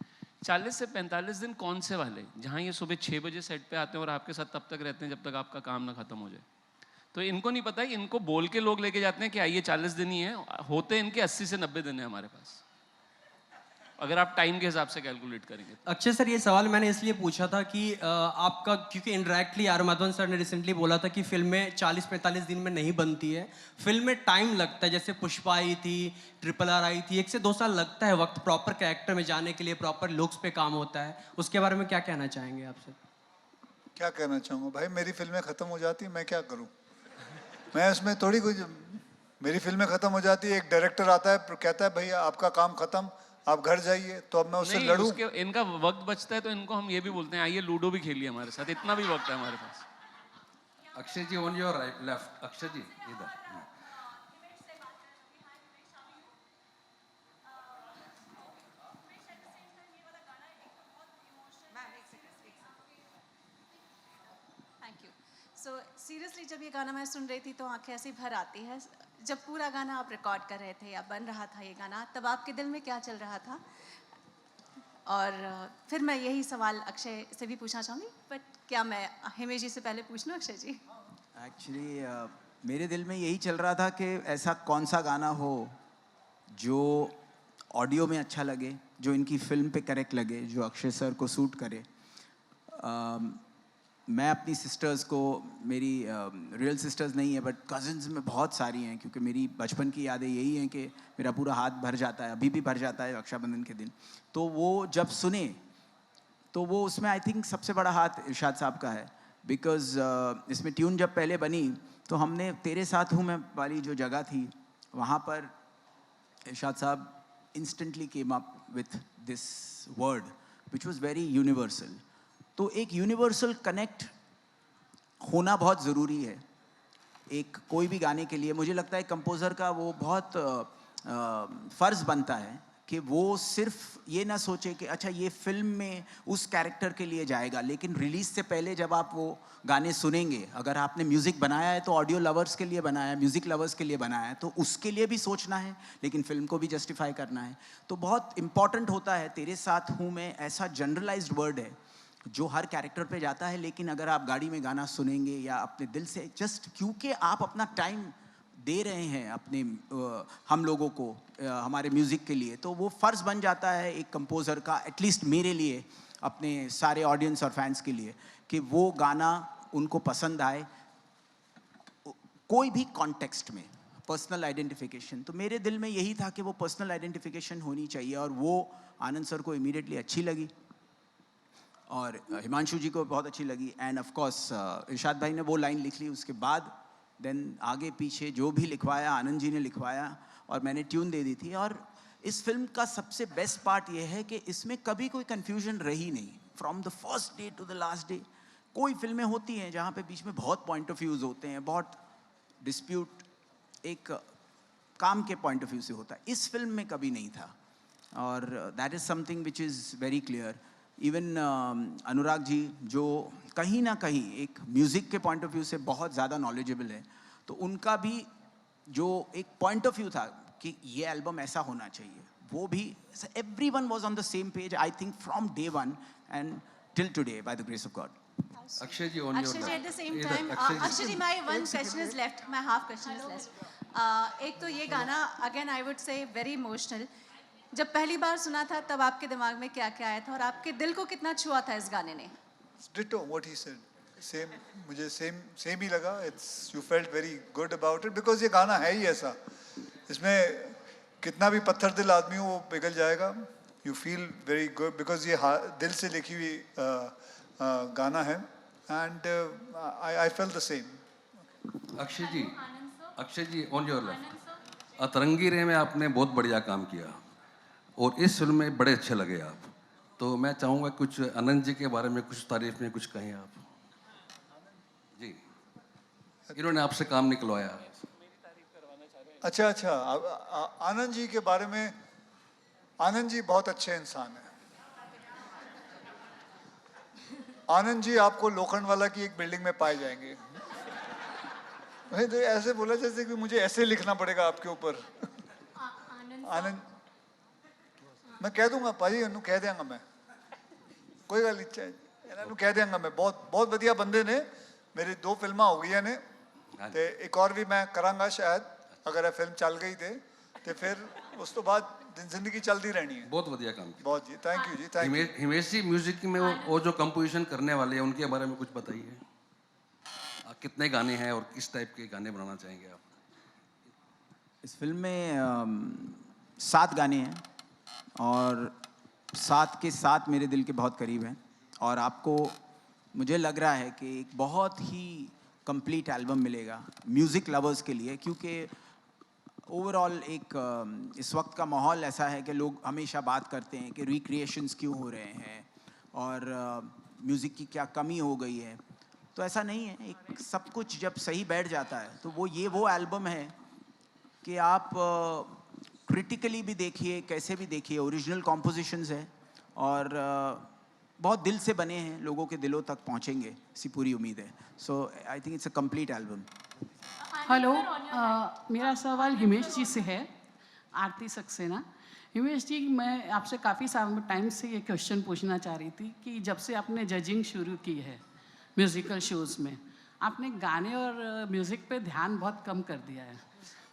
40 से 45 दिन कौन से वाले, जहाँ ये सुबह 6 बजे सेट पे आते हैं और आपके साथ तब तक रहते हैं जब तक आपका काम ना खत्म हो जाए। तो इनको नहीं पता, इनको बोल के लोग लेके जाते हैं कि आइए 40 दिन ही है, होते इनके 80 से 90 दिन है हमारे पास, अगर आप टाइम के हिसाब से कैलकुलेट करेंगे। अक्षय सर, ये सवाल मैंने इसलिए पूछा था कि आपका, क्योंकि इनडायरेक्टली आर माधवन सर ने रिसेंटली बोला था कि फिल्में 40-45 दिन में नहीं बनती है, फिल्म में टाइम लगता है। जैसे पुष्पा आई थी, RRR आई थी, 1 से 2 साल लगता है वक्त प्रॉपर कैरेक्टर में जाने के लिए, प्रॉपर लुक्स पे काम होता है। उसके बारे में क्या कहना चाहेंगे आप सर? क्या कहना चाहूँगा भाई, मेरी फिल्में ख़त्म हो जाती, मैं क्या करूँ? मैं उसमें थोड़ी कुछ, मेरी फिल्में ख़त्म हो जाती है, एक डायरेक्टर आता है कहता है भैया आपका काम ख़त्म, आप घर जाइए, तो अब मैं उससे लड़ूं? इनका वक्त बचता है तो इनको हम ये भी बोलते हैं आइए लूडो भी खेलिए हमारे साथ, इतना भी वक्त है हमारे पास। Akshay ji on your right left, Akshay ji इधर। सीरियसली जब ये गाना मैं सुन रही थी तो आंखें ऐसी भर आती है. जब पूरा गाना आप रिकॉर्ड कर रहे थे या बन रहा था ये गाना, तब आपके दिल में क्या चल रहा था? और फिर मैं यही सवाल अक्षय से भी पूछना चाहूँगी, बट क्या मैं हिमेश जी से पहले पूछ लूँ अक्षय जी? एक्चुअली मेरे दिल में यही चल रहा था कि ऐसा कौन सा गाना हो जो ऑडियो में अच्छा लगे, जो इनकी फिल्म पे करेक्ट लगे, जो अक्षय सर को सूट करे. मैं अपनी सिस्टर्स को, मेरी रियल सिस्टर्स नहीं है बट कज़न्स में बहुत सारी हैं, क्योंकि मेरी बचपन की यादें यही हैं कि मेरा पूरा हाथ भर जाता है, अभी भी भर जाता है रक्षाबंधन के दिन. तो वो जब सुने तो वो उसमें आई थिंक सबसे बड़ा हाथ इरशाद साहब का है, बिकॉज़ इसमें ट्यून जब पहले बनी तो हमने तेरे साथ हूँ मैं वाली जो जगह थी वहाँ पर इरशाद साहब instantly came up with this word which was very universal. तो एक यूनिवर्सल कनेक्ट होना बहुत ज़रूरी है एक कोई भी गाने के लिए. मुझे लगता है कंपोज़र का वो बहुत फ़र्ज़ बनता है कि वो सिर्फ ये ना सोचे कि अच्छा ये फिल्म में उस कैरेक्टर के लिए जाएगा, लेकिन रिलीज़ से पहले जब आप वो गाने सुनेंगे, अगर आपने म्यूज़िक बनाया है तो ऑडियो लवर्स के लिए बनाया है, म्यूज़िक लवर्स के लिए बनाया है, तो उसके लिए भी सोचना है लेकिन फिल्म को भी जस्टिफाई करना है. तो बहुत इम्पॉर्टेंट होता है. तेरे साथ हूँ मैं ऐसा जनरलाइज्ड वर्ड है जो हर कैरेक्टर पे जाता है, लेकिन अगर आप गाड़ी में गाना सुनेंगे या अपने दिल से जस्ट क्योंकि आप अपना टाइम दे रहे हैं अपने हम लोगों को हमारे म्यूज़िक के लिए, तो वो फ़र्ज़ बन जाता है एक कंपोज़र का, एटलीस्ट मेरे लिए, अपने सारे ऑडियंस और फैंस के लिए, कि वो गाना उनको पसंद आए कोई भी कॉन्टेक्स्ट में. पर्सनल आइडेंटिफिकेशन, तो मेरे दिल में यही था कि वो पर्सनल आइडेंटिफिकेशन होनी चाहिए और वो आनंद सर को इमीडिएटली अच्छी लगी और हिमांशु जी को बहुत अच्छी लगी. एंड ऑफ कोर्स इरशाद भाई ने वो लाइन लिख ली, उसके बाद देन आगे पीछे जो भी लिखवाया आनंद जी ने लिखवाया और मैंने ट्यून दे दी थी. और इस फिल्म का सबसे बेस्ट पार्ट ये है कि इसमें कभी कोई कन्फ्यूजन रही नहीं. From the first day to the last day. कोई फिल्में होती हैं जहाँ पे बीच में बहुत पॉइंट ऑफ व्यूज़ होते हैं, बहुत डिस्प्यूट एक काम के पॉइंट ऑफ व्यू से होता है. इस फिल्म में कभी नहीं था और that is something which is very clear. Even Anurag ji जो कहीं ना कहीं एक म्यूज़िक के पॉइंट ऑफ व्यू से बहुत ज़्यादा नॉलेजेबल है, तो उनका भी जो एक पॉइंट ऑफ व्यू था कि ये एल्बम ऐसा होना चाहिए, वो भी everyone was on the same page, I think from day one and till today by the grace of God. Akshay ji, on your Akshay ji, at the same Either time, Akshay ji, my one question is left, my half question is left. एक तो ये गाना again I would say very emotional. जब पहली बार सुना था तब आपके दिमाग में क्या क्या आया था और आपके दिल को कितना छुआ था इस गाने ने? Ditto what he said. Same, मुझे same ही लगा. You felt very good about it because ये गाना है ही ऐसा. इसमें कितना भी पत्थर दिल आदमी हो वो पिघल जाएगा. You feel very good because ये दिल से लिखी हुई गाना है. And I felt the same. Akshay ji on your left. अतरंगी रे में आपने बहुत बढ़िया काम किया और इस फिल्म में बड़े अच्छे लगे आप. तो मैं चाहूँगा कुछ आनंद जी के बारे में कुछ तारीफ में कुछ कहें आप जी. इन्होंने आपसे काम निकलवाया. अच्छा आनंद जी के बारे में, आनंद जी बहुत अच्छे इंसान हैं. आनंद जी आपको लोखंडवाला की एक बिल्डिंग में पाए जाएंगे. नहीं तो ऐसे बोला जैसे कि मुझे ऐसे लिखना पड़ेगा आपके ऊपर. आनंद मैं कह दूंगा भाई, इन्हों कह देंगा मैं, कोई गल नहीं चाहिए, इन्हों कह देंगा मैं. बहुत बढ़िया बंदे ने. मेरी 2 फिल्मां हो गई ने ते एक और भी मैं करांगा शायद, अगर ये फिल्म चल गई ते फिर उस तो बाद जिंदगी चलती रहनी है. बहुत बढ़िया काम किया. बहुत जी, थैंक यू जी, thank you. Himesh ji music में वो जो कंपोजिशन करने वाले हैं उनके बारे में कुछ बताइए. कितने गाने हैं और किस टाइप के गाने बनाना चाहेंगे आप? इस फिल्म में 7 गाने हैं और 7 के 7 मेरे दिल के बहुत करीब हैं और आपको मुझे लग रहा है कि एक बहुत ही कंप्लीट एल्बम मिलेगा म्यूज़िक लवर्स के लिए, क्योंकि ओवरऑल एक इस वक्त का माहौल ऐसा है कि लोग हमेशा बात करते हैं कि रिक्रिएशंस क्यों हो रहे हैं और म्यूज़िक की क्या कमी हो गई है. तो ऐसा नहीं है. एक सब कुछ जब सही बैठ जाता है तो वो एल्बम है कि आप क्रिटिकली भी देखिए, कैसे भी देखिए, ओरिजिनल कॉम्पोजिशंस है और बहुत दिल से बने हैं, लोगों के दिलों तक पहुंचेंगे, ऐसी पूरी उम्मीद है. So I think it's a complete album. Hello, मेरा सवाल हिमेश जी से है, आरती सक्सेना. हिमेश जी, मैं आपसे काफ़ी टाइम से ये क्वेश्चन पूछना चाह रही थी कि जब से आपने जजिंग शुरू की है म्यूज़िकल शोज़ में, आपने गाने और म्यूज़िक पे ध्यान बहुत कम कर दिया है.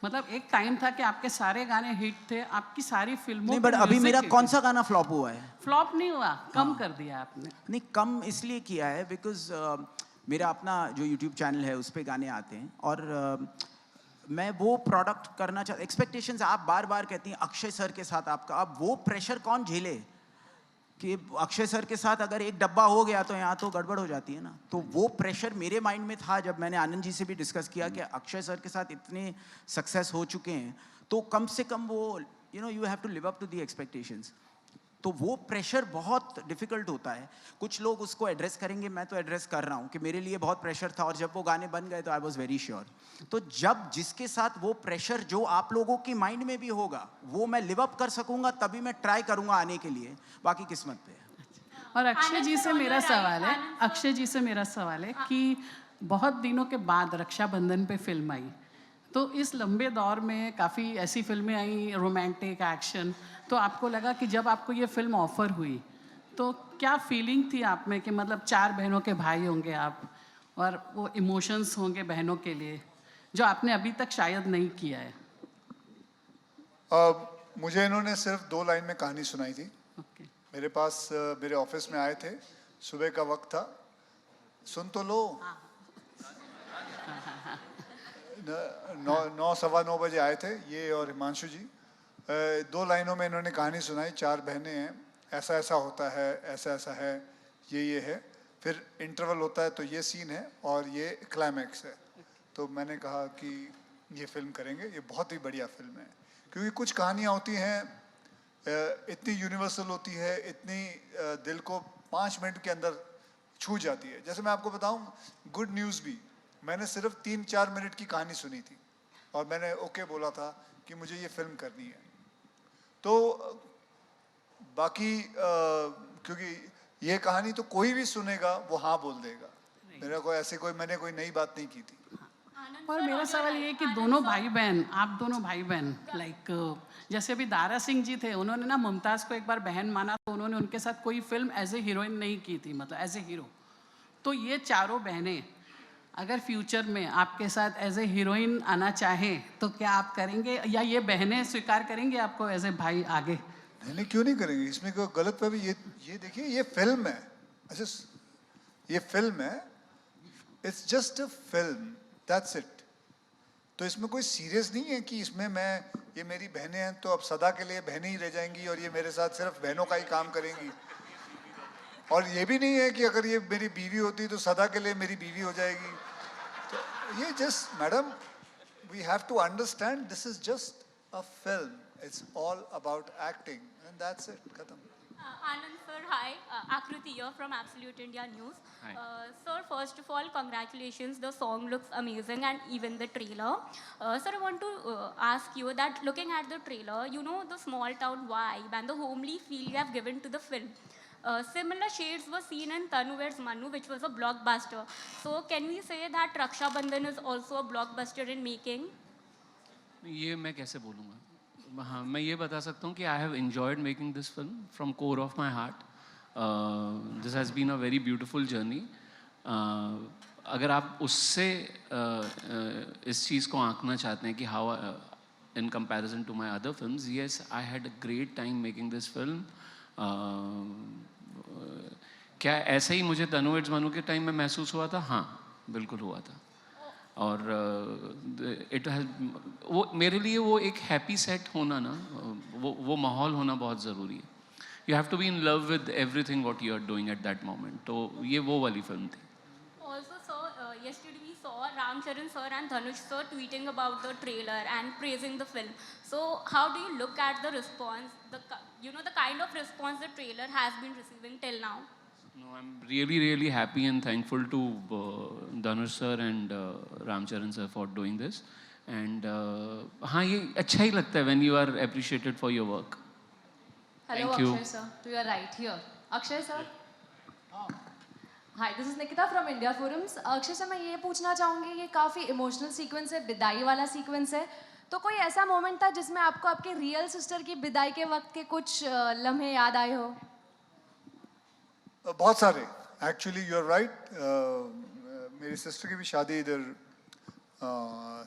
मतलब एक टाइम था कि आपके सारे गाने हिट थे, आपकी सारी फिल्मों नहीं, बट अभी मेरा कौन सा गाना फ्लॉप हुआ है? फ्लॉप नहीं हुआ, कम कर दिया आपने. नहीं, कम इसलिए किया है बिकॉज मेरा अपना जो यूट्यूब चैनल है उस पर गाने आते हैं और मैं वो प्रोडक्ट करना चाहता. एक्सपेक्टेशंस आप बार बार कहती हैं अक्षय सर के साथ आपका, अब वो प्रेशर कौन झेले कि अक्षय सर के साथ अगर एक डब्बा हो गया तो यहाँ तो गड़बड़ हो जाती है ना. तो वो प्रेशर मेरे माइंड में था जब मैंने आनंद जी से भी डिस्कस किया कि अक्षय सर के साथ इतने सक्सेस हो चुके हैं तो कम से कम वो you have to live up to the expectations. तो वो प्रेशर बहुत डिफिकल्ट होता है. कुछ लोग उसको एड्रेस करेंगे, मैं तो एड्रेस कर रहा हूँ कि मेरे लिए बहुत प्रेशर था और जब वो गाने बन गए तो आई वॉज वेरी श्योर. तो जब जिसके साथ वो प्रेशर जो आप लोगों की माइंड में भी होगा वो मैं लिव अप कर सकूंगा तभी मैं ट्राई करूंगा आने के लिए, बाकी किस्मत पे है. और अक्षय जी से मेरा सवाल है, अक्षय जी से मेरा सवाल है कि बहुत दिनों के बाद रक्षाबंधन पे फिल्म आई, तो इस लंबे दौर में काफ़ी ऐसी फिल्में आई रोमांटिक एक्शन, तो आपको लगा कि जब आपको ये फिल्म ऑफर हुई तो क्या फीलिंग थी आप में कि मतलब 4 बहनों के भाई होंगे आप और वो इमोशंस होंगे बहनों के लिए जो आपने अभी तक शायद नहीं किया है? मुझे इन्होंने सिर्फ 2 लाइन में कहानी सुनाई थी. मेरे पास मेरे ऑफिस में आए थे, सुबह का वक्त था, सुन तो लो. 9:15 बजे आए थे ये और हिमांशु जी. 2 लाइनों में इन्होंने कहानी सुनाई. 4 बहनें हैं, ऐसा ऐसा होता है, ऐसा ऐसा है, ये है, फिर इंटरवल होता है तो ये सीन है और ये क्लाइमैक्स है. तो मैंने कहा कि ये फिल्म करेंगे, ये बहुत ही बढ़िया फिल्म है. क्योंकि कुछ कहानियाँ होती हैं इतनी यूनिवर्सल होती है, इतनी दिल को 5 मिनट के अंदर छू जाती है. जैसे मैं आपको बताऊं, गुड न्यूज़ भी मैंने सिर्फ 3-4 मिनट की कहानी सुनी थी और मैंने ओके बोला था कि मुझे ये फिल्म करनी है. तो बाकी क्योंकि ये कहानी तो कोई भी सुनेगा वो हाँ बोल देगा. मैंने कोई नई बात नहीं की थी. और मेरा सवाल ये है कि दोनों भाई बहन, आप दोनों भाई बहन लाइक जैसे अभी दारा सिंह जी थे, उन्होंने ना मुमताज़ को एक बार बहन माना तो उन्होंने उनके साथ कोई फिल्म एज ए हीरोइन नहीं की थी, मतलब एज ए हीरो. तो ये 4 बहनें अगर फ्यूचर में आपके साथ एज ए हीरोइन आना चाहें तो क्या आप करेंगे या ये बहनें स्वीकार करेंगे आपको एज ए भाई आगे? नहीं, क्यों नहीं करेंगे, इसमें कोई गलत पे भी. ये देखिए, ये फिल्म है. अच्छा, ये फिल्म है, it's just a film, that's it. तो इसमें कोई सीरियस नहीं है कि इसमें ये मेरी बहनें हैं तो अब सदा के लिए बहनें ही रह जाएंगी और ये मेरे साथ सिर्फ बहनों का ही काम करेंगी. और ये भी नहीं है कि अगर ये मेरी बीवी होती तो सदा के लिए मेरी बीवी हो जाएगी. तो ये just, madam, we have to understand this is just a film. It's all about acting and that's it. खत्म. Anand sir, hi. Akriti here from Absolute India News. Hi. Sir, first of all, congratulations. The song looks amazing and even the trailer. Sir, I want to ask you that looking at the trailer, you know the small town vibe and the homely feel you have given to the film. Similar shades were seen in Tanu Wears Manu, which was a blockbuster. So can we say that Raksha Bandhan is also a blockbuster in making? ये मैं कैसे बोलूँगा. हाँ, मैं ये बता सकता हूँ कि I have enjoyed making this film from core of my heart. This has been a very beautiful journey. अगर आप उससे इस चीज़ को आंकना चाहते हैं कि how in comparison to my other films, yes, I had a great time making this film. क्या ऐसा ही मुझे तनु वेड्स मनु के टाइम में महसूस हुआ था? हाँ, बिल्कुल हुआ था. और इट हैज वो मेरे लिए वो एक हैप्पी सेट होना ना, वो माहौल होना बहुत ज़रूरी है. You have to be in love with everything what you are doing at that moment. तो ये वो वाली फिल्म थी. Also, sir, yesterday we saw Ram Charan sir and Dhanush sir tweeting about the trailer and praising the film. So how do you look at the response, the kind of response the trailer has been receiving till now? No, I'm really happy and thankful to Dhanush sir and Ram Charan sir for doing this. And हाँ, ये अच्छा ही लगता है when you are appreciated for your work. Hello, Thank you. Akshay sir, to your right here. Akshay sir, hi, this is Nikita from India forums. Akshay sir, मैं ये पूछना चाहूँगी, ये काफ़ी इमोशनल सीक्वेंस है, विदाई वाला सीक्वेंस है, तो कोई ऐसा मोमेंट था जिसमें आपको आपके रियल सिस्टर की विदाई के वक्त के कुछ लम्हे याद आए हो? बहुत सारे, एक्चुअली यू आर राइट। मेरी सिस्टर की भी शादी इधर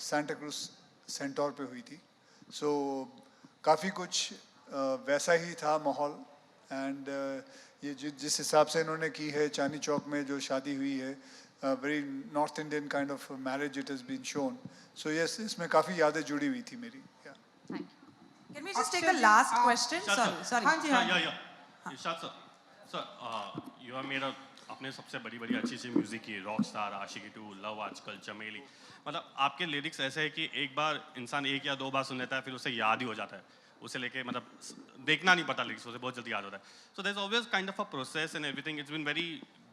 सांता क्रूज सेंटोर पे हुई थी, सो काफ़ी कुछ वैसा ही था माहौल। एंड ये जिस हिसाब से इन्होंने की है चांदनी चौक में जो शादी हुई है, very north Indian kind of marriage it has been shown, so yes, इसमें काफ़ी यादें जुड़ी हुई थी मेरी। Can we just take a last question? Sorry. हाँ जी, हाँ जी। इरशाद सर, यू हैव मेड अपने सबसे बड़ी अच्छी म्यूजिक की, रॉक स्टार, आशिकी 2, लव आजकल, चमेली, मतलब आपके लिरिक्स ऐसे है कि एक बार इंसान एक या दो बार सुन लेता है, फिर उसे याद ही हो जाता है, उसे लेके मतलब देखना नहीं पड़ता लिरिक्स, उसे बहुत जल्दी याद होता है। So there is always kind of a process and everything, it's been very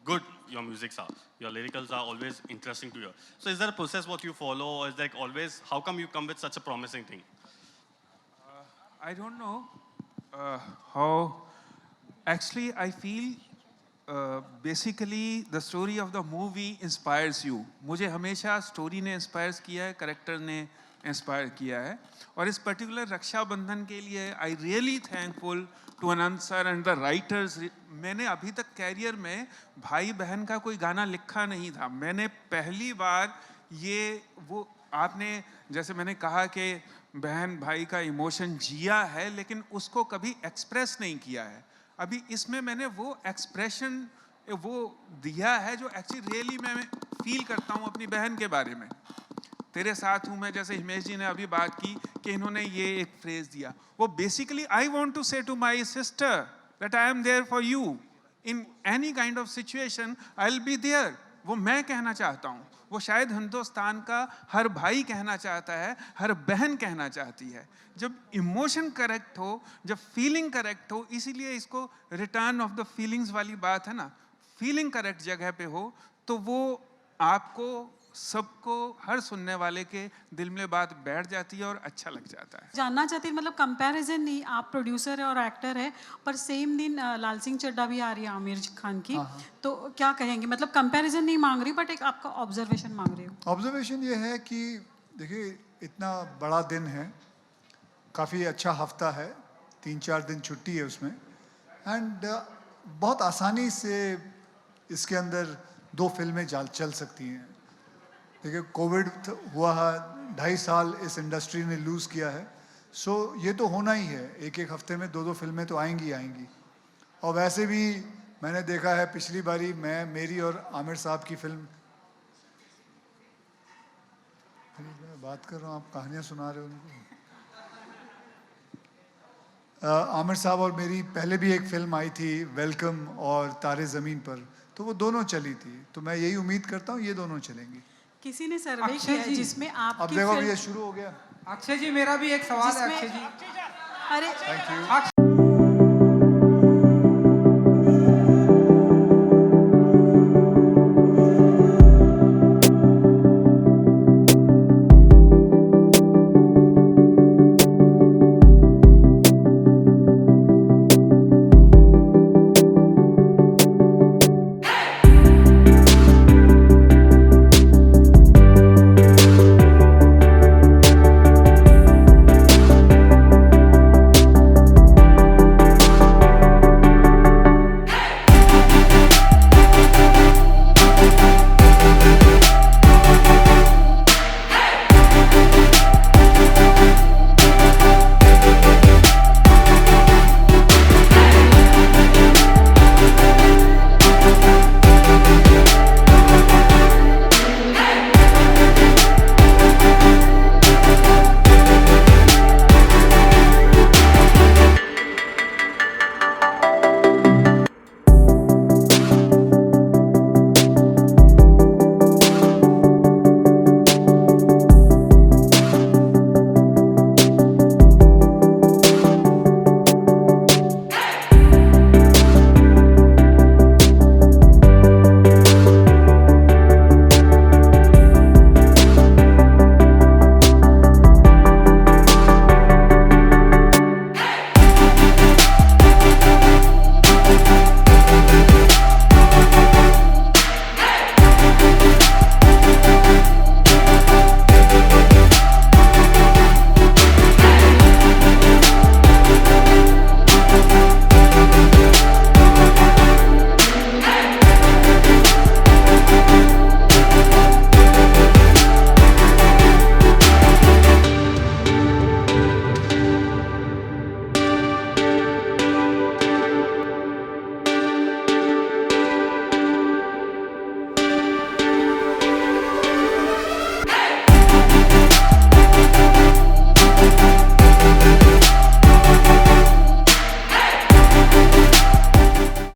good, your musics are, your lyricals are always interesting to hear. So is there a process what you follow, or is like always, how come you come with such a promising thing? I don't know how, actually I feel basically the story of the movie inspires you. मुझे हमेशा story ने inspire किया है, character ने inspire किया है, और इस पर्टिकुलर रक्षाबंधन के लिए I really thankful to Anand sir and the writers. मैंने अभी तक कैरियर में भाई बहन का कोई गाना लिखा नहीं था, मैंने पहली बार ये वो आपने जैसे मैंने कहा कि बहन भाई का इमोशन जिया है लेकिन उसको कभी एक्सप्रेस नहीं किया है, अभी इसमें मैंने वो एक्सप्रेशन वो दिया है जो एक्चुअली रियली मैं फील करता हूँ अपनी बहन के बारे में। तेरे साथ हूँ मैं, जैसे हिमेश जी ने अभी बात की कि इन्होंने ये एक फ्रेज दिया, वो basically I want to say to my sister that I am there for you in any kind of situation, I will be there. वो मैं कहना चाहता हूँ, वो शायद हिंदुस्तान का हर भाई कहना चाहता है, हर बहन कहना चाहती है। जब इमोशन करेक्ट हो, जब फीलिंग करेक्ट हो, इसीलिए इसको रिटर्न ऑफ द फीलिंग्स वाली बात है ना, फीलिंग करेक्ट जगह पे हो तो वो आपको सबको हर सुनने वाले के दिल में बात बैठ जाती है और अच्छा लग जाता है। जानना चाहती हूँ, मतलब कंपैरिजन नहीं, आप प्रोड्यूसर है और एक्टर है, पर सेम दिन लाल सिंह चड्ढा भी आ रही है आमिर खान की, तो क्या कहेंगे? मतलब कंपैरिजन नहीं मांग रही, बट एक आपका ऑब्जर्वेशन मांग रही हूँ। ऑब्जर्वेशन ये है कि देखिए इतना बड़ा दिन है, काफ़ी अच्छा हफ्ता है, 3-4 दिन छुट्टी है उसमें, एंड बहुत आसानी से इसके अंदर 2 फिल्में चल सकती हैं। देखिए कोविड हुआ है, 2.5 साल इस इंडस्ट्री ने लूज़ किया है, सो ये तो होना ही है, एक हफ्ते में 2 फिल्में तो आएंगी। और वैसे भी मैंने देखा है पिछली बारी मेरी और आमिर साहब की फिल्म, मैं बात कर रहा हूँ आप कहानियाँ सुना रहे हो उनको। आमिर साहब और मेरी पहले भी एक फिल्म आई थी वेलकम और तारे ज़मीन पर, तो वो दोनों चली थी, तो मैं यही उम्मीद करता हूँ ये दोनों चलेंगी। किसी ने सर्वे किया है जिसमें आपकी अब देखो ये शुरू हो गया। अक्षय जी, मेरा भी एक सवाल है अक्षय जी। अरे थैंक यू।